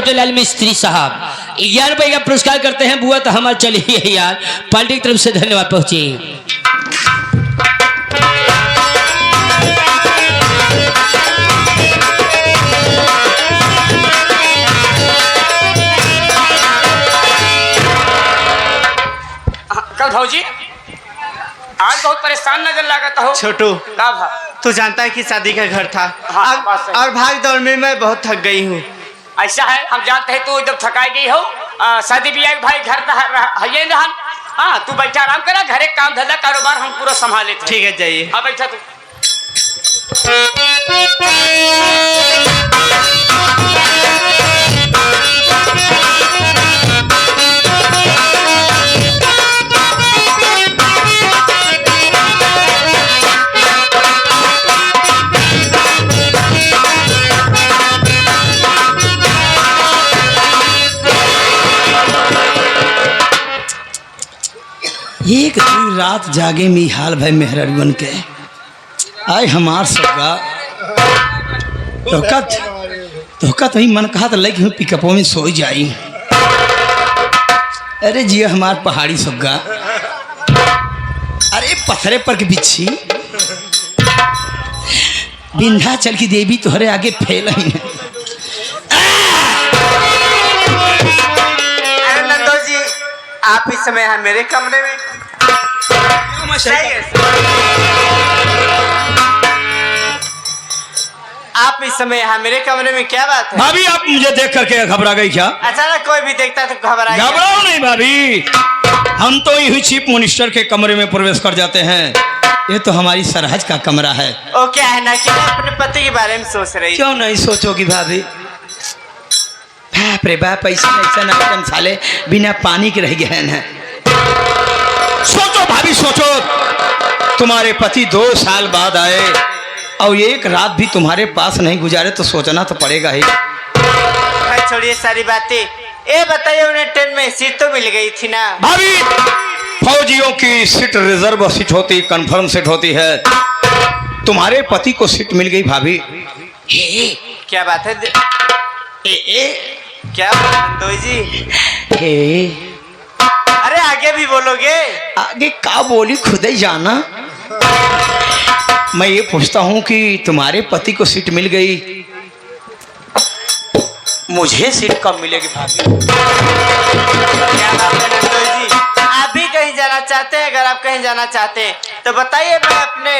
छोटे लाल मिस्त्री साहब 11 रुपये का पुरस्कार करते हैं। बुआ तो हमारे चलिए यार, पार्टी की तरफ से धन्यवाद पहुंचे। कल भौजी आज बहुत परेशान नजर लागता हो। छोटू का तू जानता है कि शादी का घर था। हाँ, और भाग दौड़ में मैं बहुत थक गई हूँ। ऐसा है, हम जानते हैं तू एकदम थकाई गई हो। शादी ब्याह भाई घर है रहन। हाँ तू बैठा आराम करा, घरे काम धंधा कारोबार हम पूरा संभाले। ठीक है जाइए। हाँ बैठा तू। एक दिन रात जागे में हाल भाई मेहरगन के आए हमार सबका तो ही मन कहा तो लगे हूँ पिकअपों में सो जाई। अरे जी हमार पहाड़ी सबका, अरे पत्थरे पर के बिच्छी विंध्याचल की देवी तुहरे आगे फैल ही है। अरे नंदो जी आप इस समय यहाँ मेरे कमरे में आप इस समय यहाँ मेरे कमरे में क्या बात है? भाभी आप मुझे देख करके घबरा गई क्या? अचानक कोई भी देखता तो घबराए। घबराओ नहीं भाभी, हम तो यही चीफ मिनिस्टर के कमरे में प्रवेश कर जाते हैं। ये तो हमारी सरहज का कमरा है। ओ क्या है ना कि अपने पति के बारे में सोच रही। क्यों नहीं सोचोगी भाभी? बाप रे बाप, ऐसा ना साले बिना पानी के रह गए हैं। सोचो भाभी सोचो, तुम्हारे पति 2 साल बाद आए और एक रात भी तुम्हारे पास नहीं गुजारे तो सोचना तो पड़ेगा ही। छोड़िए सारी बातें, ये बताइए उन्हें ट्रेन में सीट तो मिल गई थी ना? भाभी फौजियों की सीट रिजर्व सीट होती, कंफर्म सीट होती है। तुम्हारे पति को सीट मिल गई भाभी। क्या बात है? क्या नंदोई जी? अरे आगे भी बोलोगे? आगे का बोली खुद ही जाना। मैं ये पूछता हूँ कि तुम्हारे पति को सीट मिल गई, मुझे सीट कब मिलेगी भाभी? क्या बात है नंदोई जी? आप भी कहीं जाना चाहते हैं? अगर आप कहीं जाना चाहते हैं तो बताइए, मैं अपने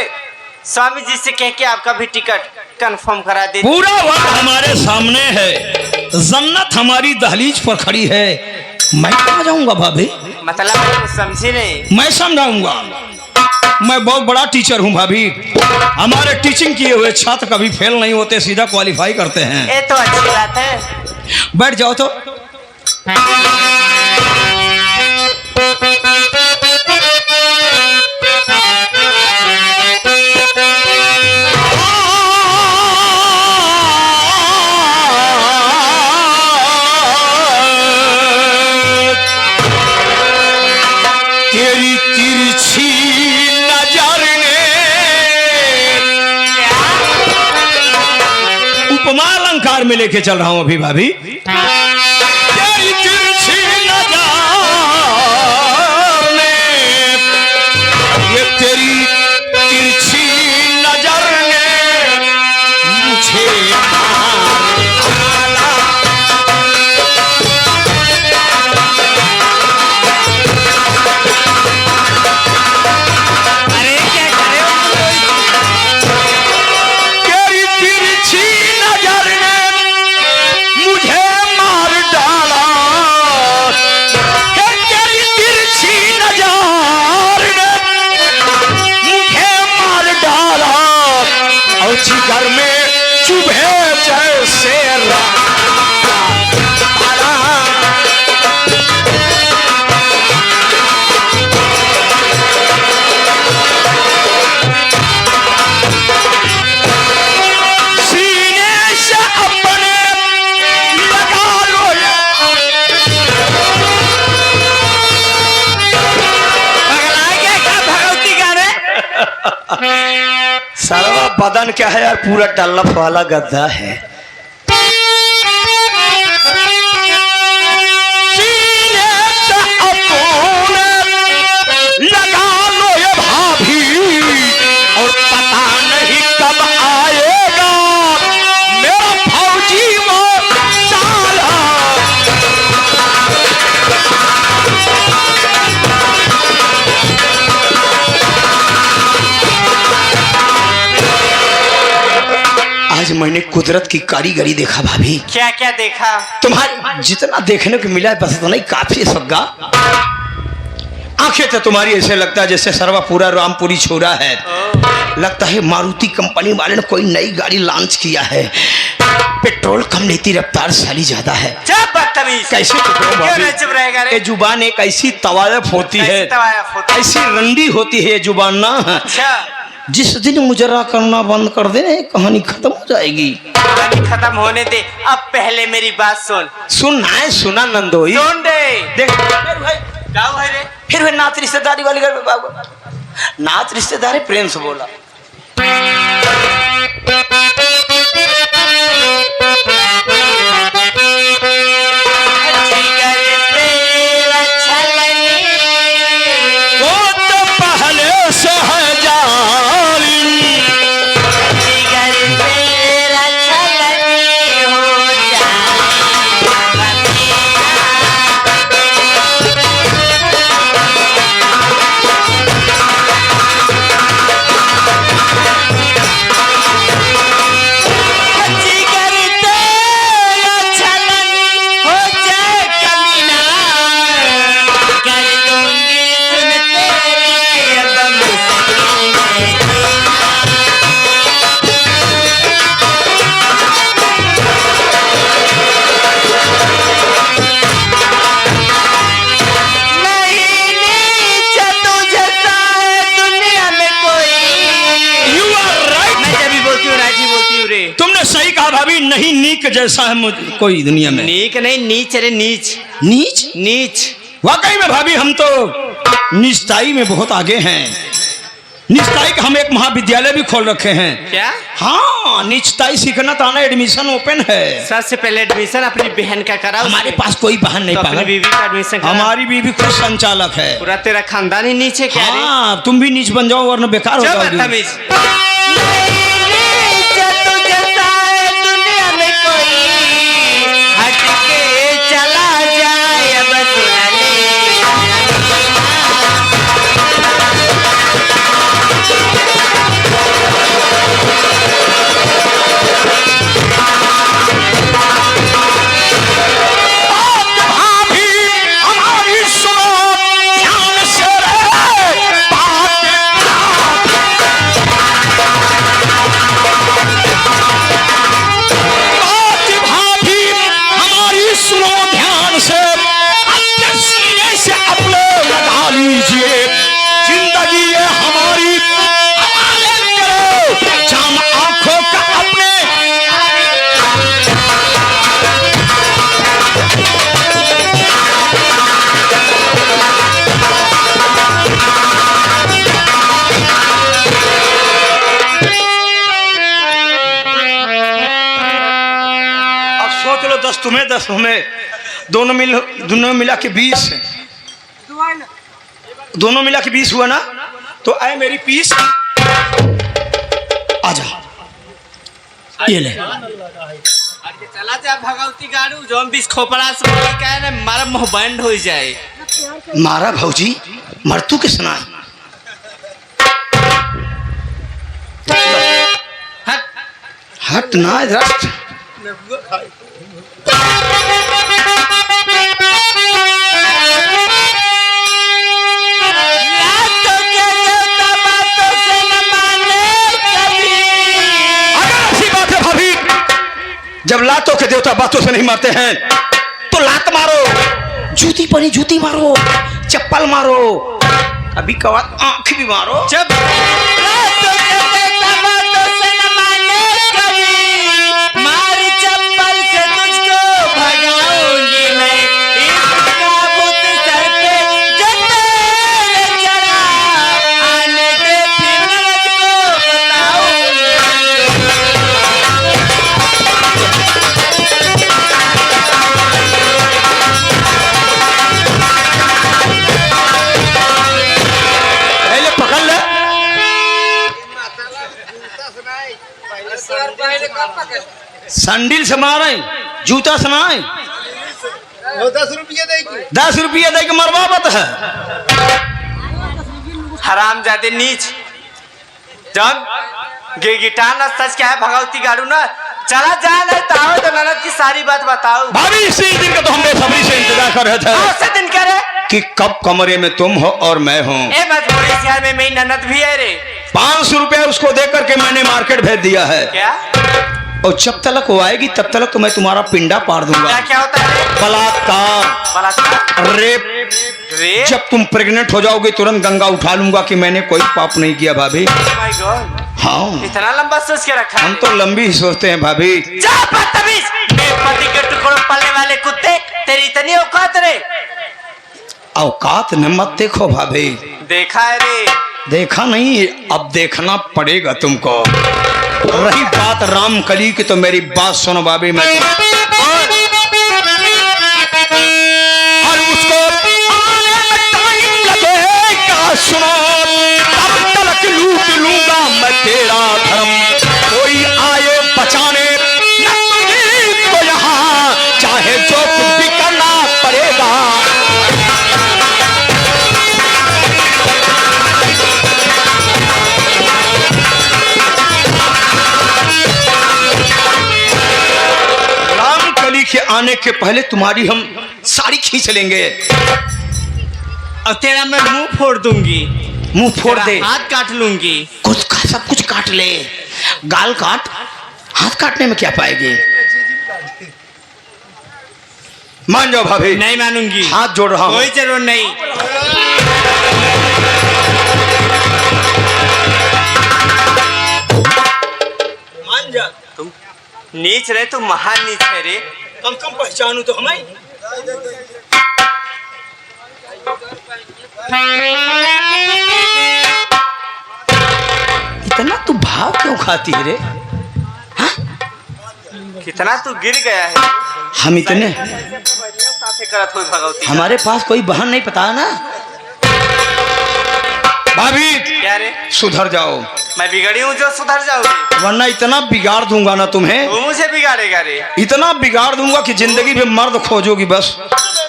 स्वामी जी से कह के आपका भी टिकट कंफर्म करा दे। पूरा वक्त हमारे सामने है, जन्नत हमारी दहलीज पर खड़ी है। मैं कहाँ जाऊंगा भाभी? मतलब मैं समझी नहीं। मैं समझाऊंगा, मैं बहुत बड़ा टीचर हूँ भाभी। हमारे टीचिंग किए हुए छात्र कभी फेल नहीं होते, सीधा क्वालिफाई करते हैं। ये तो अच्छी बात है। बैठ जाओ तो। तेरी तिरछी नजर ने उपमा अलंकार में लेके चल रहा हूं अभी भाभी। तेरी तिरछी नजर ने, ये तेरी तिरछी नजर ने मुझे घर में चुभे जैसे सीने से अपने लगा लो। भगवती गाने सारा बदन क्या है यार, पूरा डल्लफ वाला गद्दा है। आज मैंने कुदरत की कारीगरी देखा भाभी। क्या क्या देखा? तुम्हारे जितना देखने को मिला है बस इतना ही काफी है सग्गा। आंखें तो तुम्हारी ऐसे लगता है जैसे सर्वा पूरा रामपुरी छोरा है। लगता है मारुति कंपनी वाले ने कोई नई गाड़ी लॉन्च किया है। पेट्रोल कम लेती, रफ्तार साली ज्यादा है। चुप बदतमीज। कैसे चुप रहो क्यों भाभी? नहीं चुप रहेगा रे? ये जुबान एक ऐसी तवायफ होती है, कैसी तवायफ होती है? ऐसी रंडी होती है ये जुबान ना। अच्छा, जिस दिन मुजरा करना बंद कर देना ये कहानी खत्म हो जाएगी। कहानी खत्म होने दे, अब पहले मेरी बात सुन। सुनना है, सुना नंदोई। सुन दे। देख क्या हुआ रे? फिर वे नाच रिश्तेदारी वाली घर में बाबू नाच रिश्तेदारी प्रेम से बोला। वो तो पहले से है जारी, तुमने सही कहा भाभी। नहीं नीक जैसा है मुझ कोई दुनिया में। नीक नहीं, नीच रे, नीच। नीच नीच। वाकई में भाभी हम तो निस्ताई में बहुत आगे हैं। निस्ताई का हम एक महाविद्यालय भी खोल रखे हैं। क्या? हाँ, निस्ताई सीखना तो आना, एडमिशन ओपन है। सबसे पहले एडमिशन अपनी बहन का करा। हमारे पास कोई बहन नहीं तो अपनी पागा। बीवी का एडमिशन करा। हमारी बीवी खुद संचालक है। पूरा तेरा खानदान ही नीचे क्या रे? हाँ, तुम भी नीच बन जाओ वरना बेकार हो चुप जाओगी। बदतमीज। तू जैसा है दुनिया में कोई, हट के चला जाए अब सुना ले। भाभी हमारी सुनो ध्यान से रे बात। भाभी हमारी सुनो ध्यान से, अपने सीने से अपने लगा लीजिए। जिंदगी ये हमारी हवाले करो, जाम आंखों का अपने। अब सोच लो 10 तुम्हें 10 हमें, दोनों मिला के 20। दोनों मिला के 20 हुआ ना। तो आए मेरी पीस, आजा ये ले। चला जा भगवती गाड़ू जो हम बीस खोपड़ा से कहे ना मारा मुंह बंद हो जाए। मारा भौजी मरतू के सुनाई। हट। हट ना रस्ट। जब लातों के देवता बातों से नहीं मारते हैं तो लात मारो, जूती पड़ी जूती मारो, चप्पल मारो, कभी कभार आंख भी मारो। जब मार चप्पल से तुझको भगाऊंगी मैं, इसका भूत सर पे जो तेरे चढ़ा, आने दे फिर मुझको बताऊंगी। पहले पकड़ ले। संडिल से मारे, जूता से मारे। 10 रुपये दे के मरवावत है। हराम जादे नीच। जब गिटार न सच क्या है भगवती गाड़ू ना चला जा नहीं ताओ तो ननद की सारी बात बताओ। भाभी इसी दिन का तो हम बेसब्री से इंतजार कर रहे थे से दिन करे कि कब कमरे में तुम हो और मैं हूँ। ए मजबूरी शहर में मेरी ननद भी है रे। 500 रुपया उसको दे करके मैंने मार्केट भेज दिया है। क्या और जब तक वो आएगी तब तक तो मैं तुम्हारा पिंडा पाड़ दूंगा। क्या होता है बलात्कार, रेप। रे जब तुम प्रेग्नेंट हो जाओगे तुरंत गंगा उठा लूंगा कि मैंने कोई पाप नहीं किया भाभी। माय गॉड हाँ इतना लंबा सोच के रखा हम तो लंबी ही सोचते हैं भाभी। जा बदतमीज मेरे पति के टुकड़ों पलने वाले कुत्ते तेरी इतनी औकात रे। औकात न मत देखो भाभी। देखा है रे देखा नहीं अब देखना पड़ेगा तुमको। रही बात रामकली की तो मेरी बात सुनो भाभी। मैं और उसको आने में टाइम लगेगा सुनो तब तक लूट लूंगा मैं तेरा धर्म। कोई आए बचाने न तुझे तो यहाँ चाहे जो कुछ भी करना पड़ेगा। के आने के पहले तुम्हारी हम साड़ी खींच लेंगे। अब तेरा मैं मुंह फोड़ दूंगी। मुंह फोड़ दे, हाथ काट लूंगी। कुछ का सब कुछ काट ले। गाल काट, हाथ काटने में क्या पाएगी। मान जाओ भाभी। नहीं मानूंगी। हाथ जोड़ रहा हूं। कोई जरूर नहीं। मान जा। तुम नीच रहे तो महान नीच है रे। कम कम पहचानू तो हमें। इतना तू भाव क्यों खाती है रे। हाँ? कितना तू गिर गया है। हम इतने साथे करत हो भगवती। हमारे पास कोई बहन नहीं पता ना भाभी। क्या रे सुधर जाओ। मैं बिगड़ी हूँ जो सुधर जाओगे। वरना इतना बिगाड़ दूंगा ना तुम्हें। तू मुझे बिगाड़ेगा रे। इतना बिगाड़ दूंगा कि जिंदगी में मर्द खोजोगी बस।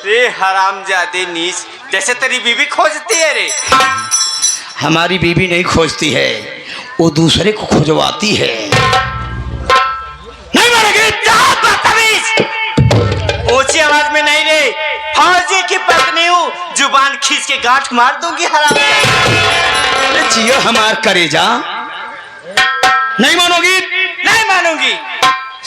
रे हरामजादे नीच जैसे तेरी बीवी खोजती है रे। हमारी बीवी नहीं खोजती है वो दूसरे को खोजवाती है। नहीं मारेगी। ऊंची आवाज में नहीं रे। फौजी की पत्नी हूँ जुबान खींच के गांठ मार दूंगी हरामजादे। जियो हमार करेजा। नहीं मानोगी। नहीं मानूंगी।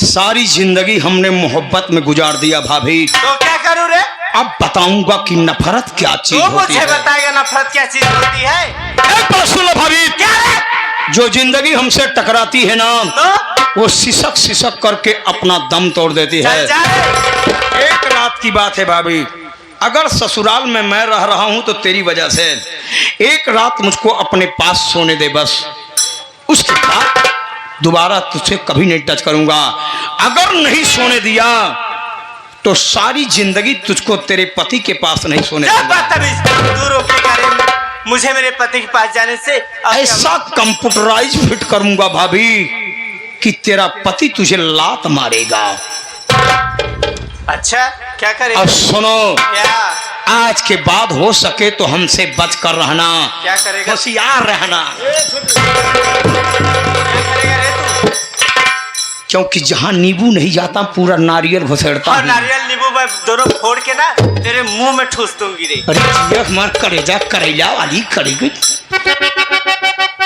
सारी जिंदगी हमने मोहब्बत में गुजार दिया भाभी। तो क्या करूँ रे। अब बताऊंगा कि नफरत क्या चीज तो होती मुझे है। बताएगा नफरत क्या चीज होती है। एक बात सुन लो भाभी। क्या रे। जो जिंदगी हमसे टकराती है ना तो वो सिसक सिसक करके अपना दम तोड़ देती है। चल जा रे। एक रात की बात है भाभी। अगर ससुराल में मैं रह रहा हूं तो तेरी वजह से। एक रात मुझको अपने पास सोने दे बस। उसके बाद दोबारा तुझसे कभी नहीं टच करूंगा। अगर नहीं सोने दिया तो सारी जिंदगी तुझको तेरे पति के पास नहीं सोने दूंगा। तू रोकेगा रे मुझे मेरे पति के पास जाने से। ऐसा कंप्यूटराइज फिट करूंगा भाभी कि तेरा पति तुझे लात मारेगा। अच्छा क्या करेगा। अब सुनो क्या आज के बाद हो सके तो हमसे बच कर रहना। क्या करेगा। होशियार रहना। क्या करेगा रे तू। क्योंकि जहाँ नींबू नहीं जाता पूरा नारियल घुसेड़ता और हूँ। नारियल नींबू मैं दोनों फोड़ के ना तेरे मुंह में ठूस दूंगी रे। अरे जिया हमार करेजा करेला वाली करेगी।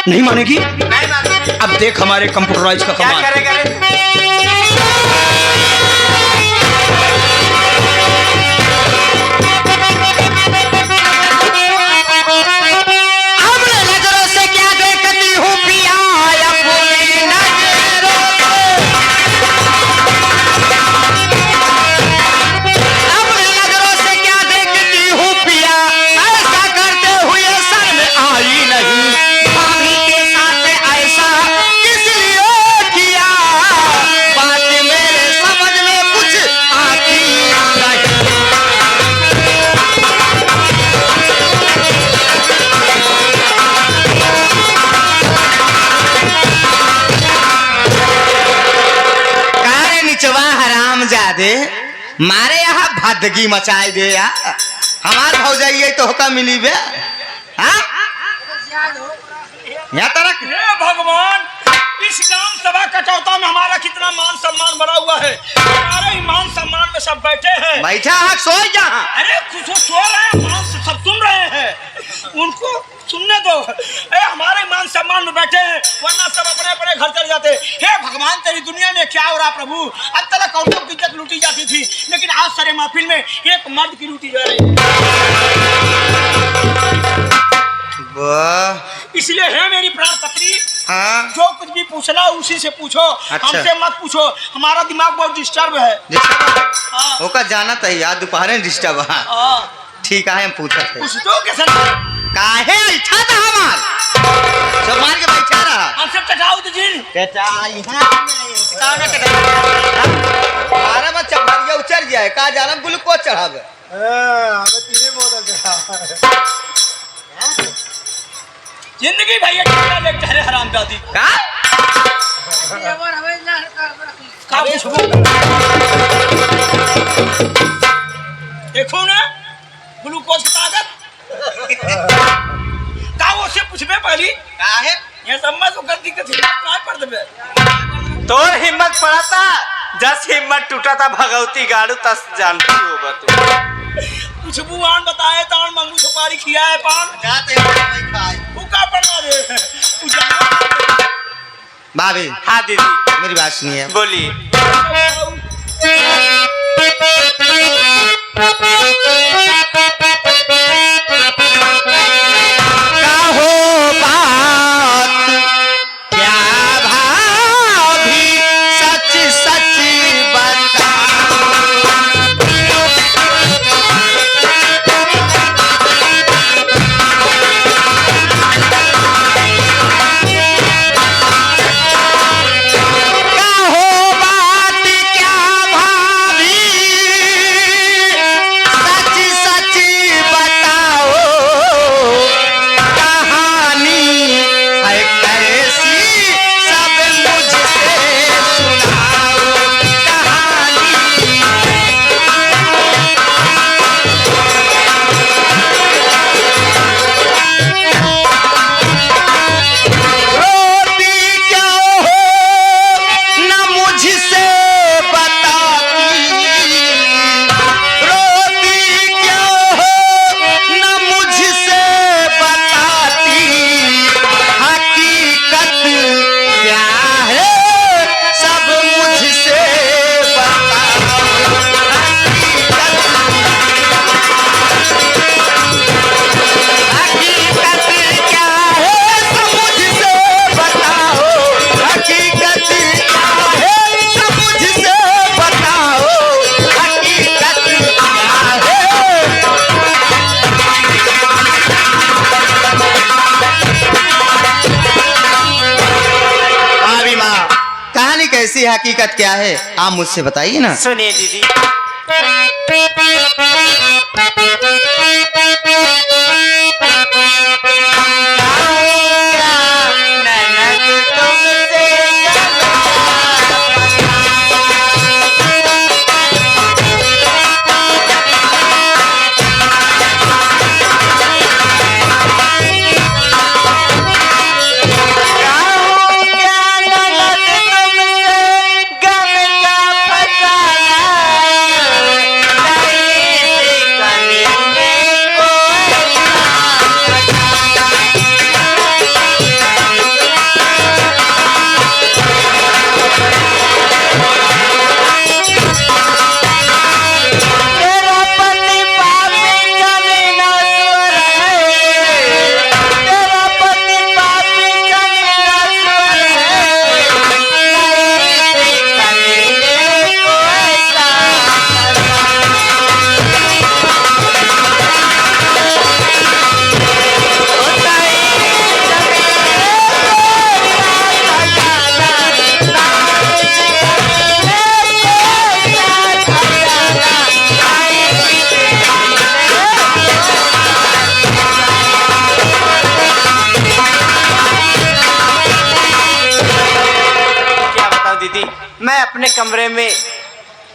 नहीं मानेगी। नहीं मानूंगी। अब देख हमारे कंप्यूटराइज का क्या कमाल। करेगा रे तू? अपने नजरों से क्या देखती हूँ पिया अपनी नजरों से। अपने नजरों से क्या देखती हूँ पिया ऐसा करते हुए सर में आई नहीं। भाभी के साथ ऐसा किस लिए किया बात मेरे समझ में कुछ आती नहीं। कारे निचवा हरामजादे मारे यहाँ भदगी मचाए दे या हमार भौजाइए तो होका मिली बे। हाँ यहाँ तरक हे भगवान इस ग्राम सभा कटौता में हमारा कितना मान सम्मान बढ़ा हुआ है। हमारे ही मान सम्मान में सब बैठे हैं। बैठा है सो जहाँ। अरे कुछ सो रहे हैं, मान सब सुन रहे हैं, उनको सुनने दो। हमारे मान सम्मान में बैठे हैं, वरना सब अपने अपने घर चले जाते। हे भगवान, तेरी दुनिया में क्या हो रहा प्रभु। अब तक औरतों की इज्जत लूटी जाती थी, लेकिन आज सारे महफिल में एक मर्द की लूटी जा रही है। इसलिए है मेरी प्राण पत्री, हाँ। जो कुछ भी पूछना उसी से पूछो। अच्छा। हमसे मत पूछो, हमारा दिमाग बहुत डिस्टर्ब है। हाँ। ओका जाना तही आज दोपहर में डिस्टर्ब है। हाँ। ठीक है, हम पूछते हैं पूछ दो कैसे काहे अच्छा था हमार सब मार के बैठा रहा। हमसे टटाओ तो जी अरे बच्चा भरिया उचर जाए का जाना ग्लूकोज चढ़ावे। जिंदगी भैया क्या लेक्चर है हरामजादी का का देखो ना ग्लूकोज की ताकत का वो से पूछबे पहली काहे ये सम्मा तो गलती के थी ना पड़ देबे। तोर हिम्मत पड़ा था, जस हिम्मत टूटा था भगवती गाड़ू तस जानती होगा तू। कुछ बुआन बताए तान मंगू सुपारी खियाए पान जाते हैं खाए भूखा पड़ा दे तू जाना। भाभी। हाँ दीदी मेरी बात सुनिए, बोलिए। कैसी हकीकत क्या है आप मुझसे बताइए ना। सुनिए दीदी। मैं अपने कमरे में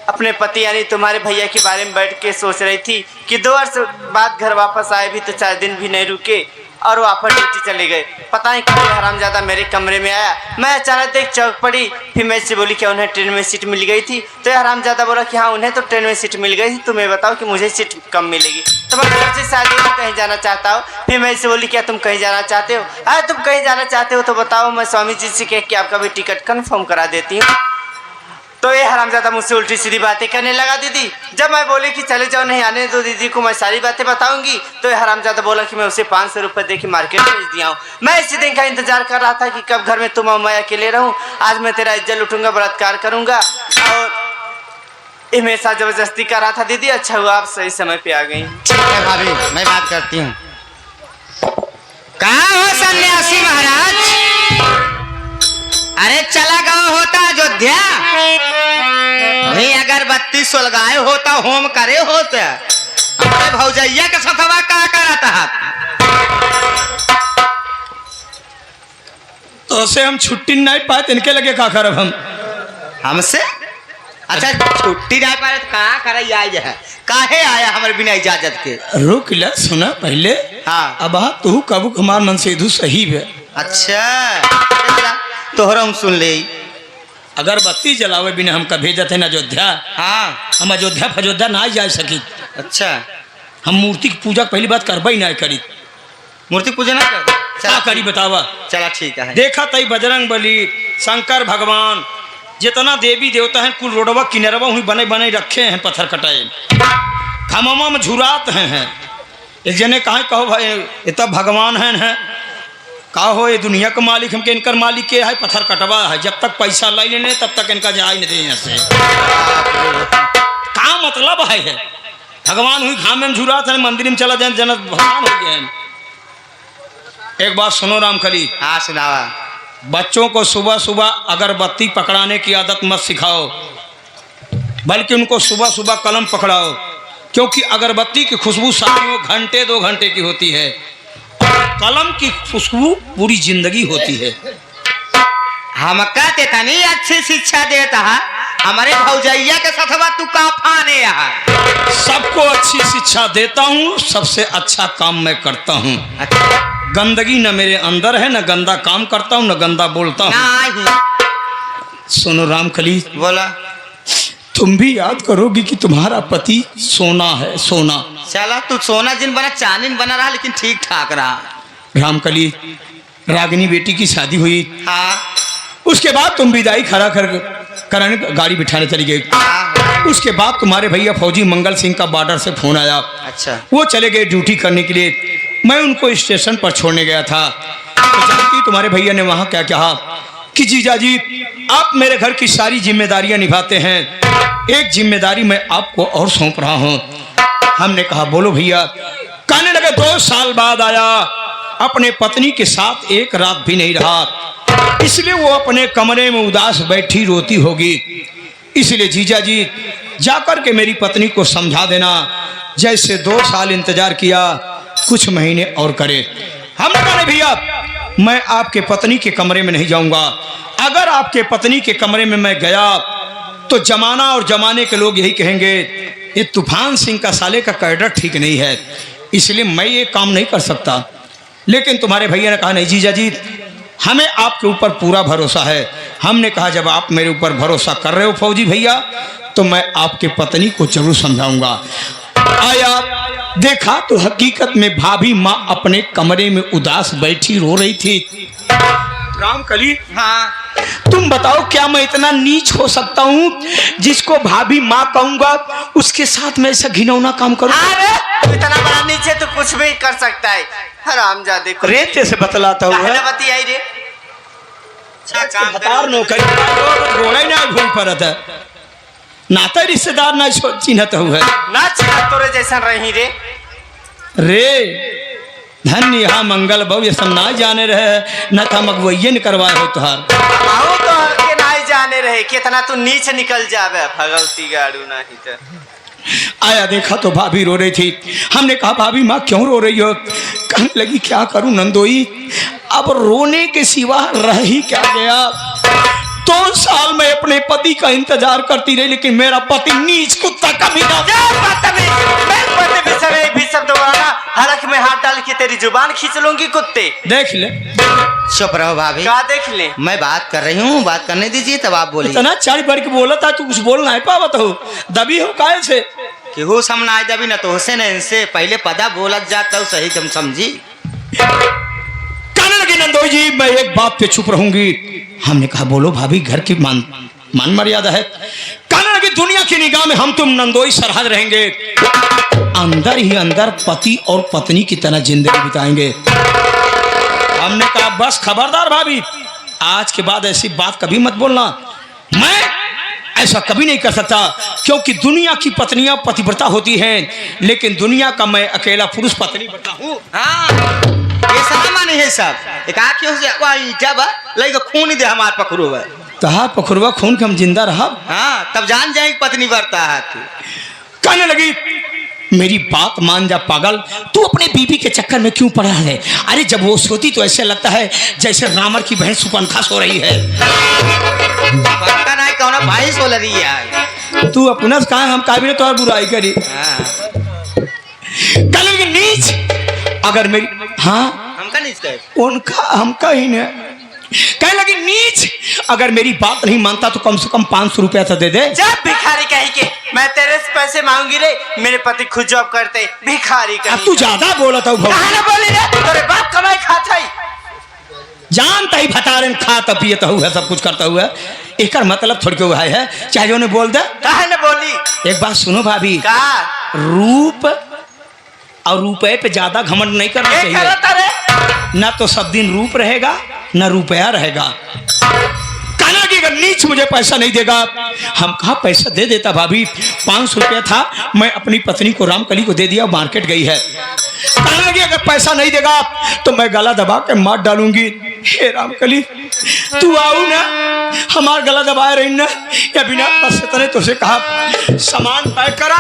अपने पति यानी तुम्हारे भैया के बारे में बैठ के सोच रही थी कि 2 वर्ष बाद घर वापस आए भी तो 4 दिन भी नहीं रुके और वो वापस ड्यूटी चले गए। पता नहीं क्यों हरामजादा मेरे कमरे में आया। मैं अचानक देख चौक पड़ी, फिर मैं इससे बोली कि उन्हें ट्रेन में सीट मिल गई थी। तो ये हरामजादा बोला कि हाँ उन्हें तो ट्रेन में सीट मिल गई थी, तुम्हें बताओ कि मुझे सीट कम मिलेगी। तो मैं घर से शादी में कहीं जाना चाहता हूँ। फिर मैं इससे बोली क्या तुम कहीं जाना चाहते हो? अरे तुम कहीं जाना चाहते हो तो बताओ, मैं स्वामी जी से कह के आपका भी टिकट कन्फर्म करा देती हूँ। तो ये हरामजादा मुझसे उल्टी सीधी बातें करने लगा दीदी। जब मैं बोली कि चले जाओ, नहीं आने दो दीदी को, मैं सारी बातें बताऊंगी, तो ये हरामजादा बोला कि मैं उसे 500 रुपये दे के मार्केट भेज दिया हूँ। मैं इसी दिन का इंतजार कर रहा था कि कब घर में तुम और मैं अकेले रहूँ। आज मैं तेरा इज्जत लूटूंगा, बलात्कार करूंगा। और ये मेरे साथ जबरदस्ती कर रहा था दीदी। अच्छा हुआ आप सही समय पे आ गई। ठीक है भाभी, मैं बात करती हूँ। कहाँ हो सन्यासी महाराज? अरे चला गाँव होता अयोध्या, वही अगरबत्ती सुलगाए होता, होम करे होता। हमारे भौजैया के सथवा का करता है। तो से हम छुट्टी नहीं पाए, इनके लगे का करब हम? हमसे अच्छा छुट्टी नहीं पाए तो कहाँ करे आज है? काहे आया हमारे बिना इजाजत के? रुक ला, सुना पहले। हाँ। अब तू कबू हमार मन से इधू सही है। अच्छा तोहरा हम सुन ले। अगरबत्ती जलावे बिना हम कभी जाते न अयोध्या। हाँ हम अयोध्या फयोध्या ना जा सकी। अच्छा हम मूर्ति की पूजा पहली बात करबई ना करी। मूर्ति पूजा ना कर? क्या करी बतावा? चला ठीक है। देखा तई बजरंग बली, शंकर भगवान, जितना देवी देवता हैं कुल रोडवा किनारवा हुई बने बने रखे हैं, पत्थर कटाए खममा में झुरात हैं। एक जने कहा कहो भाई ये तब भगवान हैं का हो, ये दुनिया का मालिक हमके, इनकर मालिक के है पत्थर कटवा है। जब तक पैसा लाई लेने तब तक इनका जाए नहीं दे यहाँ से। का मतलब है भगवान हुई घाम में झुरात है, मंदिर में चला जाए जनक भगवान हो गए। एक बात सुनो रामकली। हाँ सुनावा। बच्चों को सुबह सुबह अगरबत्ती पकड़ाने की आदत मत सिखाओ, बल्कि उनको सुबह सुबह कलम पकड़ाओ, क्योंकि अगरबत्ती की खुशबू साथियों घंटे 2 घंटे की होती है, कलम की खुशबू पूरी जिंदगी होती है। हम कहते तनी अच्छी शिक्षा देता है, हमारे भौजैया के सथवा तू का फाने है। सबको अच्छी शिक्षा देता हूँ, सबसे अच्छा काम मैं करता हूँ। गंदगी न मेरे अंदर है, न गंदा काम करता हूँ, न गंदा बोलता हूँ। नहीं सुनो रामकली, बोला तुम भी याद करोगी कि तुम्हारा पति सोना है, सोना। चला तू सोना जिन बना चांदी बना रहा, लेकिन ठीक ठाक रहा। रामकली, रागिनी बेटी की शादी हुई, हाँ उसके बाद तुम विदाई खड़ा कराने गाड़ी बिठाने चली गई। हाँ। उसके बाद तुम्हारे भैया फौजी मंगल सिंह का बॉर्डर से फोन आया। अच्छा वो चले गए ड्यूटी करने के लिए, मैं उनको स्टेशन पर छोड़ने गया था। तो जानती तुम्हारे भैया ने वहाँ क्या कहा कि जीजा जी आप मेरे घर की सारी जिम्मेदारियां निभाते हैं, एक जिम्मेदारी मैं आपको और सौंप रहा हूँ। हमने कहा बोलो भैया। कहने लगे 2 साल बाद आया, अपने पत्नी के साथ एक रात भी नहीं रहा, इसलिए वो अपने कमरे में उदास बैठी रोती होगी। इसलिए जीजा जी जाकर के मेरी पत्नी को समझा देना, जैसे 2 साल इंतजार किया कुछ महीने और करे। हमने कहा भैया मैं आपके पत्नी के कमरे में नहीं जाऊंगा, अगर आपके पत्नी के कमरे में मैं गया तो जमाना और जमाने के लोग यही कहेंगे ये तूफान सिंह का साले का कैडर ठीक नहीं है, इसलिए मैं ये काम नहीं कर सकता। लेकिन तुम्हारे भैया ने कहा नहीं जीजा जी हमें आपके ऊपर पूरा भरोसा है। हमने कहा जब आप मेरे ऊपर भरोसा कर रहे हो फौजी भैया, तो मैं आपके पत्नी को जरूर समझाऊंगा। आया देखा तो हकीकत में भाभी माँ अपने कमरे में उदास बैठी रो रही थी। रामकली, हाँ तुम बताओ क्या मैं इतना नीच हो सकता हूँ जिसको भाभी माँ कहूंगा उसके साथ मैं ऐसा घिनौना काम करूँ? अरे इतना बड़ा नीचे तो कुछ भी कर सकता है। हरामजादे को रेते से बतलाता हुआ बतियाई रे। हतार नौकरी रोड़ा ही ना भूल पड़त है, नाता रिश्तेदार ना चिन्हत हुआ ना चिन्ह तोरे जैसा रही रे। रे धन्य यहाँ मंगल बहु ये सब ना जाने रहे, न था मगवैये ने करवाए हो तुहार। आओ तो के नहीं जाने रहे कितना तू नीच निकल जावे भगवती गाड़ू नहीं तो। आया देखा तो भाभी रो रही थी। हमने कहा भाभी माँ क्यों रो रही हो? कहने लगी क्या करूं नंदोई, अब रोने के सिवा रह ही क्या गया। 2 साल में अपने पति का इंतजार करती रही, लेकिन मेरा पति नीच कुत्ता कभी ना हड़क में हाथ डाल के तेरी जुबान खींच लूंगी कुत्ते। देख ले, चुप रहो भाभी, क्या देख ले? मैं बात कर रही हूँ, बात करने दीजिए तब आप बोलिए। इतना चार बढ़ के बोला था, तू कुछ बोल नहीं पावत हो, दबी हो काहे से? कि हो समना आए दबी न तो हुसैन इनसे पहले पदा बोलत जाता हूँ, सही तुम समझी। कहने लगी नंदोई जी मैं एक बात पे चुप रहूंगी। हमने कहा बोलो भाभी, घर की मान मर्यादा है। कहने लगी दुनिया की निगाह में हम तुम नंदोई सरहद रहेंगे, अंदर ही अंदर पति और पत्नी की तरह जिंदगी बिताएंगे। हमने कहा बस खबरदार भाभी, आज के बाद ऐसी बात कभी मत बोलना। मैं ऐसा कभी नहीं कर सकता, क्योंकि दुनिया की पत्नियां पतिव्रता होती हैं, लेकिन दुनिया का मैं अकेला पुरुष पत्नी बनता हूँ। हाँ, ये सामान है सब। एक आँख से वहाँ ईटा बा, लगे खून दे हमार पकड़ो बा। तहा पखुरवा खून के हम जिंदा रहा। हाँ, तब जान जाए पत्नी बढ़ता है तू। कहने लगी मेरी बात मान जा पागल, तू अपने बीबी के चक्कर में क्यों पड़ा है? अरे जब वो सोती तो ऐसे लगता है जैसे रामर की बहन सुपनखा सो रही है। पक्का नहीं कौन भाई सोल रही है। तू अपना कहा हम काबिल तो बुराई करी। हाँ, कहने लगी नीच अगर मेरी, हाँ हमका नहीं इसका उनका हमका ही नहीं। कहने लगी नीच अगर मेरी बात नहीं मानता तो कम से कम 500 रुपया तो दे दे। जब भिखारी कही के मैं तेरे से पैसे मांगूंगी रे, मेरे पति खुद जॉब करते, भिखारी अब कही। तू ज्यादा बोला था कहा बोली रे, तेरे बाप कमाई खाता ही। जानता ही भतारन खाता पियता हुआ सब कुछ करता हुआ, एक मतलब थोड़ी के हुआ है, चाहे जो ने बोल दे। कहा न बोली? एक बात सुनो भाभी, कहा रूप और रुपए पे ज्यादा घमंड नहीं करना ये चाहिए। करता रे? ना तो सब दिन रूप रहेगा ना रुपया रहेगा। कहना कि अगर नीच मुझे पैसा नहीं देगा, हम कहा पैसा दे देता भाभी, 500 रुपया था, मैं अपनी पत्नी को रामकली को दे दिया, मार्केट गई है। कहने लगी अगर पैसा नहीं देगा तो मैं गला दबा के मार डालूंगी। हे रामकली तू आओ ना, हमार गला दबाए रही ना, या बिना बस इतने तुझसे कहा सामान पैक करा,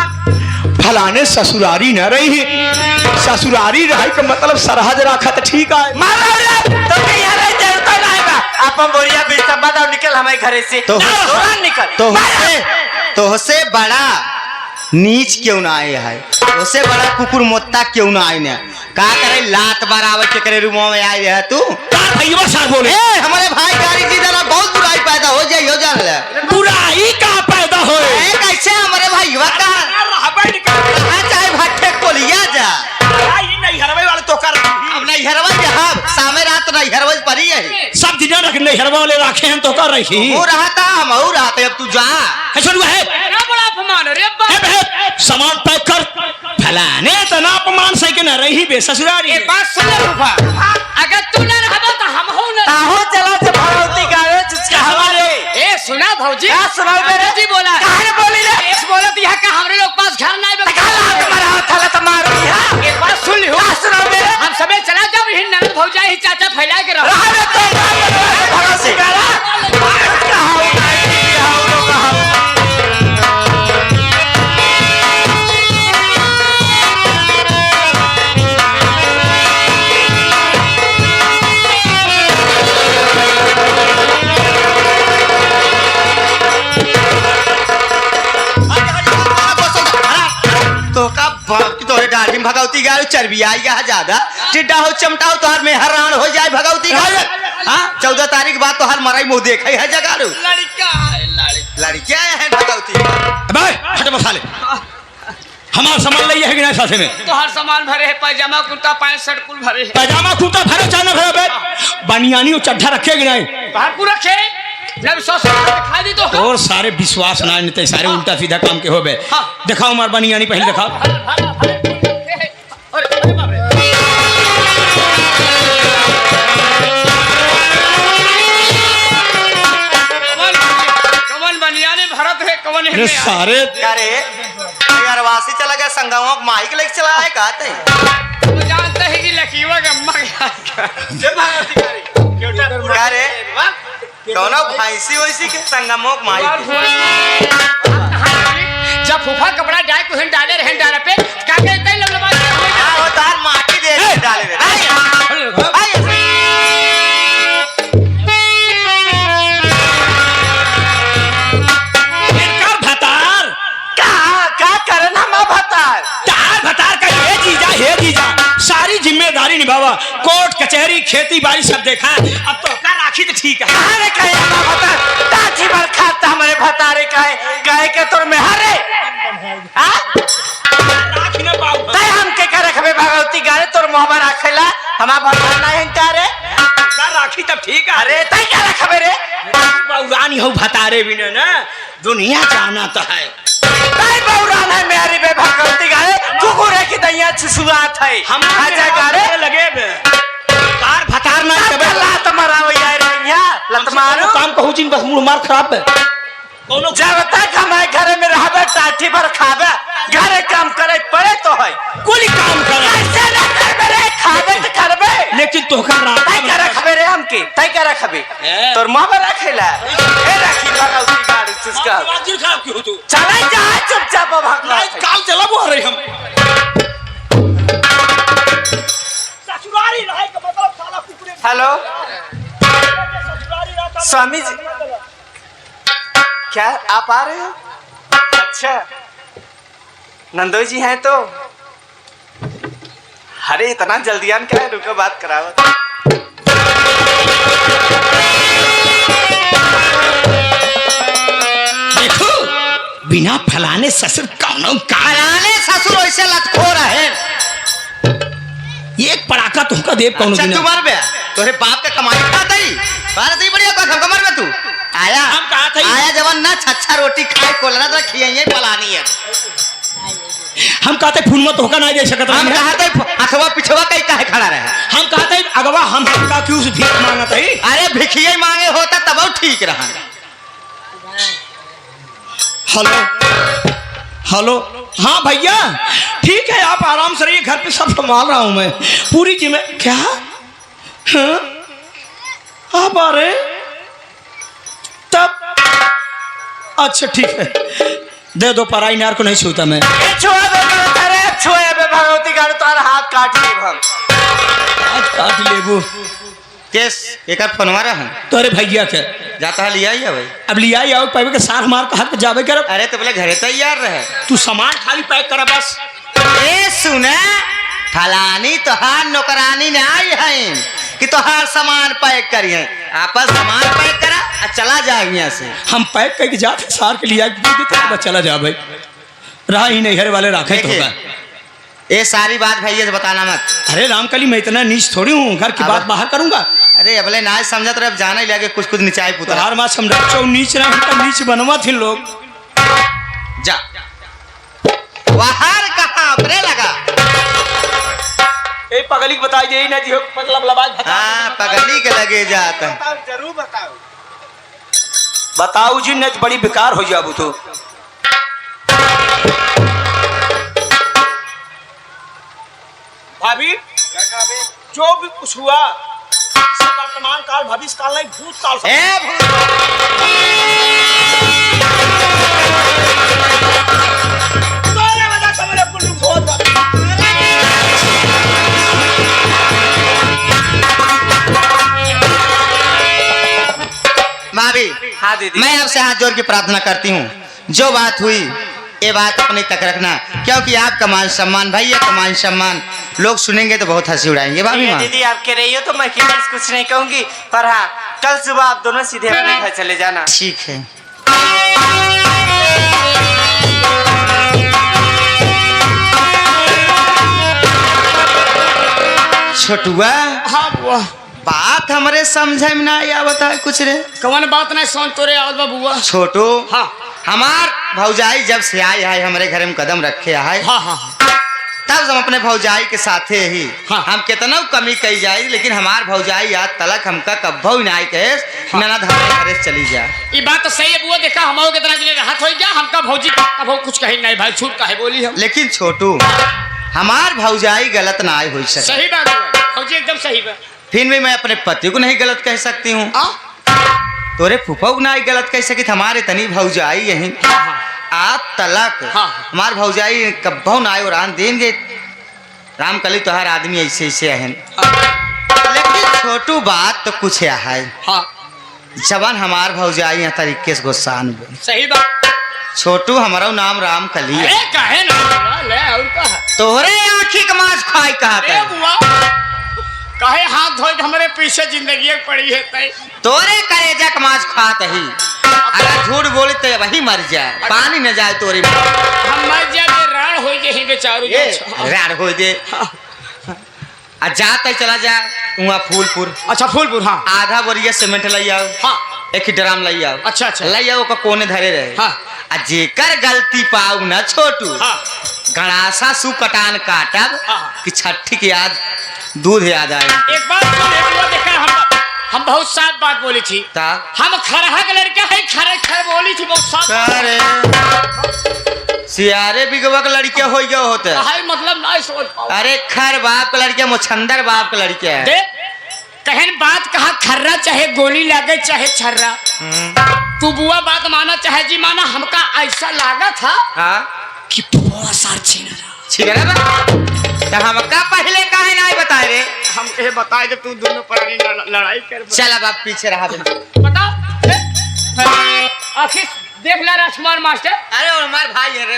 फलाने ससुरारी न रही, ससुरारी रही का मतलब सरहद रखा तो ठीक है। मारा रे, तो कहीं आ रहे जरूरत नहीं बा। अपन बोरिया बिस्तर बदाओ, निकल हमारे घरे से। तो तुरंत निकल। तो उससे बड़ा नीच क्यों ना आए है, उससे बड़ा कुकुर मोत्ता क्यों ना आए ने? का करे लात बराबर के करे रूमों में आए है तू? भैया साहब बोले हमारे भाई गाड़ी की तरह बहुत बुराई पैदा हो जाए, हो जान ले। बुराई का पैदा हो कैसे हमारे भाई का चाहे भट्टे को लिया जा, तो कर अब नहीं हरवा जहाब सामे रात नहीं हरवज पड़ी है। सब दिन रखने हरवा वाले रखे हैं तो कर रही वो रहता हम हो रहते, अब तू जा। ऐसा है बड़ा अपमान रे अब्बा। सामान पैक कर, फलाने तना अपमान से के न रही बे ससुरारी। एक बात सुन ले रूपा, अगर तू ना रहबो तो हम हो ना। ताहो चला से भगवती गावे जिसका हमारे। ए सुना भौजी, क्या सुनाओ मेरे? जी बोला कहा न बोली रे? इस बोलत यहां का हमरे लोग पास घर नहीं बे। काला तुम्हारा थाला तमार हां। एक बात सुन लियो, क्या सुनाओ मेरे? हम सबे चला जब ही ननद भौजा ही चाचा फैला के रहो। रहा रे तो भगवती गाला। कहा हो नहीं, कहा हो कहा। तो का तोरे डाली भगवती गाय चर्बी आई गा ज्यादा, टिड्डा हो चमटाओ तो हर में हैरान हो जाए भगवती गाय। हाँ 14 तारीख बाद तो हर मराई मुंह देखे है जगह रू। लड़का है लड़कियां है भगवती। अबे हट मसाले, हमारा सामान ले है कि नहीं साथे में? तो हर सामान भरे है, पैजामा कुर्ता पैंट शर्ट कुल भरे है। पैजामा कुर्ता भरे चाहे भरे बे, बनियानी और चड्ढा रखे कि नहीं? भरपूर रखे, जब 100 दिखाई दी तो और सारे विश्वास ना नहीं, सारे उल्टा सीधा काम के हो बे। हाँ। दिखाओ हमार बनियानी पहले दिखाओ। अरे बाप रे, कवन बनियाने भरत है, कवन अरे है सारे अरे यार वासी चला गया संगमों को माइक लेके चला है कहते तो जानते हैं कि लकीवा का अम्मा क्या रे कौन भैंसी वैसी के संगमों को माइक। जब फूफा कपड़ा डाल को डाले रहन डाले पे क्या कहते हैं लोग वो तार माटी दे डाले रे। भतार क्या करना माँ भतार? भतार का हे जीजा सारी जिम्मेदारी खेती बाड़ी सब देखा, अब तो का राखी तो ठीक है। अरे कहे बता ताची भर खाता हमारे भतारे कहे के तोर में हरे राखी ना पाऊ तय हम के करे खबे भगवती गारे तोर मोहब्बत रखेला हमार भतार ना है तारे का राखी तब ठीक है। अरे तय क्या रखबे रे बउरानी हो भतारे भी ना दुनिया जाना तो है। तय बौरान है मेरी बे भगवती गारे कुकुरे की दैया छुसुआत है हम आजा गारे लगे बे कार भतार ना तब लात मराओ यार यहाँ लत मारो काम कहू जिन बस मुंह मार खराब है कोनो जब तक हमारे घर में रहबे टाटी भर खाबे घरे काम करे पड़े तो है कोई काम करे ऐसे ना करबे रे खाबे तो करबे लेकिन तोहका तय क्या रखबे रे हमके तय क्या रखबे तोर मोहब्बत रखेला ए राखी भगवती गाड़ी चुसका वाजिर खराब क्यों तू चले जा चुपचाप भागना लाइट काम चला वो रही हम ससुरारी रहे का मतलब साला कुकुरे हेलो ससुरारी रहता स्वामी जी क्या आप आ रहे हो अच्छा नंदोई जी हैं तो अरे इतना जल्दियान क्या है रुको बात कराओ देखो बिना फलाने ससुर कौनो का फलाने ससुर ऐसे लतखोर है। एक पड़ाका तुमका देव कौनो अच्छा दिन तू मर बे तोरे बाप के कमाई खाता ही बात ही बढ़िया को हम मर बे तू आया हम कहा था आया जवन ना छच्छा रोटी खाए कोलना तो खियाइए पलानी है। हम कहते फूल मत होका नहीं दे सकत हम कहा थे अखवा पिछवा कहीं काहे खड़ा रहे हम कहते अगवा हम का क्यों से भीख मांगत है। अरे भिखिए मांगे होता तब वो ठीक रहा। हेलो हेलो हाँ भैया ठीक है आप आराम से रहिए घर पे सब संभाल रहा हूँ मैं पूरी जिम्मे क्या हाँ? आप आ रहे तब अच्छा ठीक है दे दो पराई नार को नहीं छूता मैं छुआ दो अरे छुए बे भगवती गाड़ी तुम्हारा हाथ काट ली हम आज काट लेबू केस एक फोनवा रहा तो अरे भैया के जाता है लिया ही है भाई अब लिया ही आओ पैवे के सार मार का हाथ पे जावे कर अरे तो बोले घरे तैयार रहे तू सामान खाली पैक कर बस ए सुने फलानी तोहार नौकरानी ने आई है कि तोहार सामान पैक करिए आपस सामान पैक करा और चला जाए यहाँ से। हम पैक करके जाते सार के लिया देते चला जा भाई रहा ही नहीं घर वाले राखे तो होगा। ये सारी बात भैया से बताना मत। अरे रामकली मैं इतना नीच थोड़ी हूँ घर की बात बाहर करूंगा। अरे अबले ना समझत रहे अब जाना ही लगे कुछ कुछ निचाई पुतला हर बात समझ नीच रहा तो नीच बनवा थे लोग जा बाहर कहाँ अपने लगा ए पगली बताई दे ना दियो मतलब लबाज हाँ पगली के लगे जाता है। जरूर बताओ बताओ जी नहीं बड़ी बेकार हो जाबू तो भाभी जो भी कुछ हुआ वर्तमान काल भविष्य काल नहीं भूत काल ए सारे वजह से मेरे कुल भूत भाभी हाँ दीदी मैं आपसे हाथ जोड़ के प्रार्थना करती हूँ जो बात हुई ये बात अपने तक रखना क्योंकि आपका मान सम्मान भैया का मान सम्मान लोग सुनेंगे तो बहुत हंसी उड़ाएंगे भाभी माँ। दीदी आप कह रही हो तो मैं कुछ नहीं कहूंगी पर हाँ कल सुबह आप दोनों सीधे अपने घर चले जाना। ठीक है छोटुआ हाँ बुआ बात हमारे समझे में ना आया बता कुछ रे कौन बात नहीं सोच तोरे आवत बा बुआ छोटू हाँ हमार भौजाई जब से आई है हमारे घर में कदम रखे है हाँ हाँ तब हम अपने भौजाई के साथे ही हाँ। हम कितना कमी कही जाए लेकिन हमार भौजाई आज तलक हमका कब्बो नहीं कहे ननद हमारे घरे से चली जा। ये बात तो सही है बुआ देखा हमारो कितना दिन राहत हो गया हमका भौजी कबो कुछ कही नहीं भाई छूट काहे बोली हम लेकिन छोटू हमार भौजाई गलत ना आई हो सके सही बात बुआ भौजी एकदम सही बा फिर भी मैं अपने पति को नहीं गलत कह सकती हूँ आ तोरे फूफा को नहीं गलत कह सकी हमारे तनी भौजाई यही हाँ आज तलक हाँ। हमार भौजाई कब्बो ना आए और आन देंगे राम कली तोहर आदमी ऐसे ऐसे है लेकिन छोटू बात तो कुछ है हाँ जवान हमार भौजाई यहाँ तरीके से गुस्सान बन सही बात छोटू हमारा नाम राम कली है अरे काहे ना बुआ ले और कहा तोहरे आँखी का मांस खाई ए कहते बुआ कहे हाथ धोए हमारे पीछे जिंदगी पड़ी है तय तोरे करेजा कमाज खात ही अगर झूठ बोली तो वही मर जाए पानी न जाए तोरे में हम मर जाए राण हो जाए बेचारू ये राड़ हो दे आ जाता ही चला जा वहाँ फूलपुर अच्छा फूलपुर हाँ आधा बोरिया सीमेंट लई आओ हाँ एक ही ड्राम लई आओ अच्छा अच्छा लई आओ का कोने धरे रहे हाँ आ जेकर गलती पाऊ न छोटू हाँ गड़ासा सु कटान काटब हाँ। कि छठी के याद दूध याद आए एक बात देखा हम बहुत साफ बात बोली थी ता हम खरहा के लड़का है खरे खर बोली थी बहुत साफ अरे सियारे बिगवा के लड़के हो गया होते है मतलब ना सोच पाओ अरे खर बाप के लड़के मुछंदर बाप के लड़के है देख कहन बात कहा खर्रा चाहे गोली लागे चाहे छर्रा तू बुआ बात माना चाहे जी माना हमका ऐसा लागा था हाँ कि बुआ सार छीना छिगरा बा तो हमका पहले काहे नहीं बताए रे हम कहे बताए जब तू दोनों प्राणी लड़ाई कर चल अब आप पीछे रहा बता आखिर देख ले राजकुमार मास्टर अरे और हमारे भाई है रे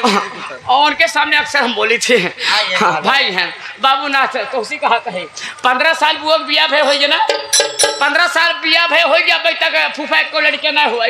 और उनके सामने अक्सर हम बोली थे भाई हैं बाबूनाथ तो उसी कहा कहे 15 साल बुआ बिया भय हो ना 15 साल बिया भय हो गया अभी तक फूफा को लड़के ना हुआ